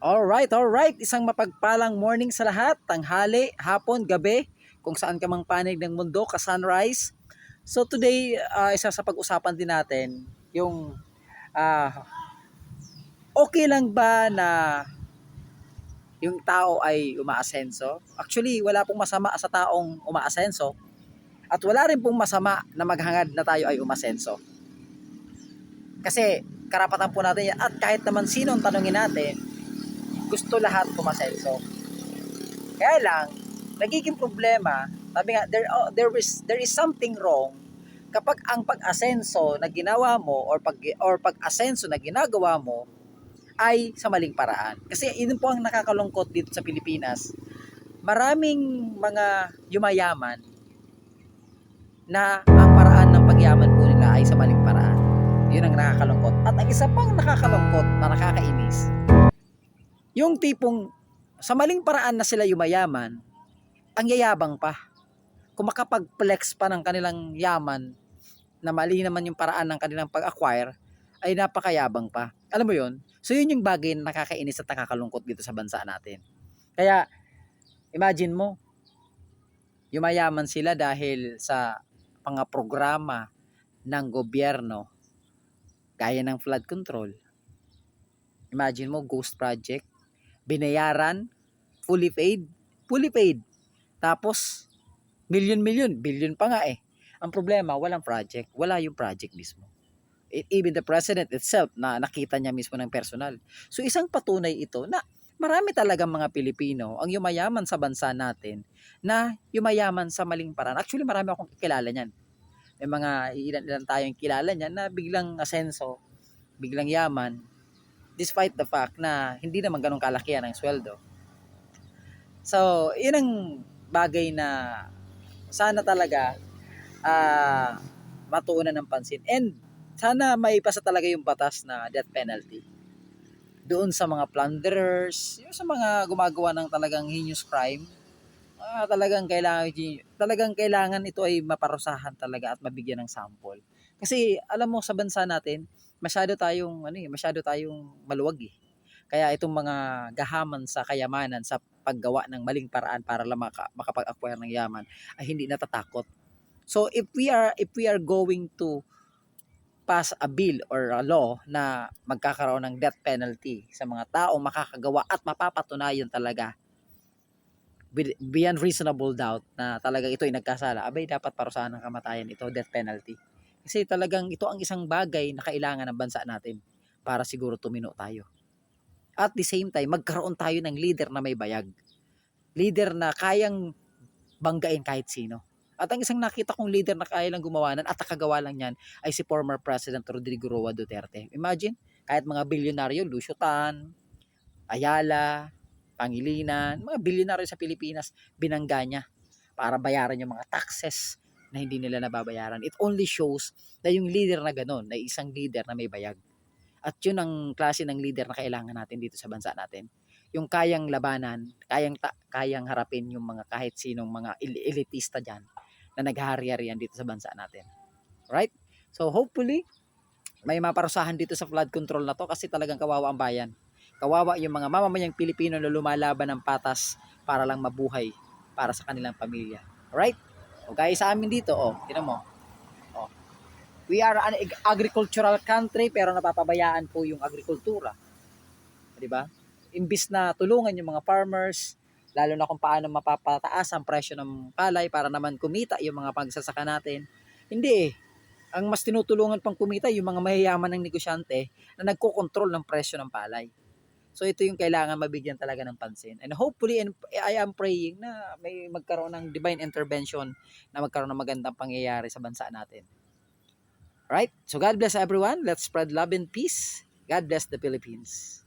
Alright. Isang mapagpalang morning sa lahat, tanghali, hapon, gabi, kung saan ka mang panig ng mundo, ka-sunrise. So today, isa sa pag-usapan din natin, yung ah, okay lang ba na yung tao ay umaasenso? Actually, wala pong masama sa taong umaasenso at wala rin pong masama na maghangad na tayo ay umasenso. Kasi karapatan po natin yan at kahit naman sino ang tanongin natin, gusto lahat umasenso. Kaya lang, nagiging problema, sabi nga, there is something wrong kapag ang pag-asenso na ginawa mo or pag-asenso na ginagawa mo ay sa maling paraan. Kasi yun po ang nakakalungkot dito sa Pilipinas. Maraming mga yumayaman na ang paraan ng pagyaman po nila ay sa maling paraan. Yun ang nakakalungkot. At ang isa pang nakakalungkot na nakakainis, yung tipong sa maling paraan na sila yumayaman, ang yayabang pa. Kung makapag-flex pa ng kanilang yaman na mali naman yung paraan ng kanilang pag-acquire, ay napakayabang pa. Alam mo yun? So yun yung bagay na nakakainis at nakakalungkot dito sa bansa natin. Kaya, imagine mo, yumayaman sila dahil sa mga programa ng gobyerno gaya ng flood control. Imagine mo, ghost project, binayaran, fully paid. Tapos, billion pa nga eh. Ang problema, walang project. Wala yung project mismo. Even the president itself na nakita niya mismo ng personal. So isang patunay ito na marami talagang mga Pilipino ang yumayaman sa bansa natin na yumayaman sa maling paraan. Actually, marami akong kilala niyan. May mga ilan tayong kilala niyan na biglang asenso, biglang yaman, despite the fact na hindi naman ganun kalakihan ang sweldo. So, yun ang bagay na sana talaga matuunan ng pansin. And sana maipasa talaga yung batas na death penalty doon sa mga plunderers, yung sa mga gumagawa ng talagang heinous crime. Talagang kailangan ito ay maparusahan talaga at mabigyan ng sample. Kasi alam mo sa bansa natin, masyado tayong maluwag eh. Kaya itong mga gahaman sa kayamanan sa paggawa ng maling paraan para lang makapag-acquire ng yaman ay hindi natatakot. So if we are going to pass a bill or a law na magkakaroon ng death penalty sa mga taong makakagawa at mapapatunayan talaga beyond reasonable doubt na talagang ito ay nagkasala, abay dapat parusahan ng kamatayan ito, death penalty. Kasi talagang ito ang isang bagay na kailangan ng bansa natin para siguro tumino tayo. At the same time, magkaroon tayo ng leader na may bayag. Leader na kayang banggain kahit sino. At ang isang nakita kong leader na kaya lang gumawa at nakagawa lang yan ay si former President Rodrigo Roa Duterte. Imagine, kahit mga bilyonaryo, Lucio Tan, Ayala, Pangilinan, mga bilyonaryo sa Pilipinas, binangga niya para bayaran yung mga taxes na hindi nila nababayaran. It only shows na yung leader na ganun, na isang leader na may bayag. At yun ang klase ng leader na kailangan natin dito sa bansa natin. Yung kayang labanan, kayang harapin yung mga kahit sinong mga elitista dyan na naghahari-harian dito sa bansa natin. Right? So hopefully, may maparusahan dito sa flood control na to kasi talagang kawawa ang bayan. Kawawa yung mga mamamayang Pilipino na lumalaban ng patas para lang mabuhay para sa kanilang pamilya. Right? O guys, sa amin dito, tinan mo. We are an agricultural country pero napapabayaan po yung agrikultura. 'Di ba? Imbis na tulungan yung mga farmers, lalo na kung paano mapapataas ang presyo ng palay para naman kumita yung mga pagsasaka natin. Hindi eh. Ang mas tinutulungan pang kumita yung mga mayayaman ng negosyante na nagkokontrol ng presyo ng palay. So ito yung kailangan mabigyan talaga ng pansin. And hopefully, and I am praying na may magkaroon ng divine intervention na magkaroon ng magandang pangyayari sa bansa natin. Right? So God bless everyone. Let's spread love and peace. God bless the Philippines.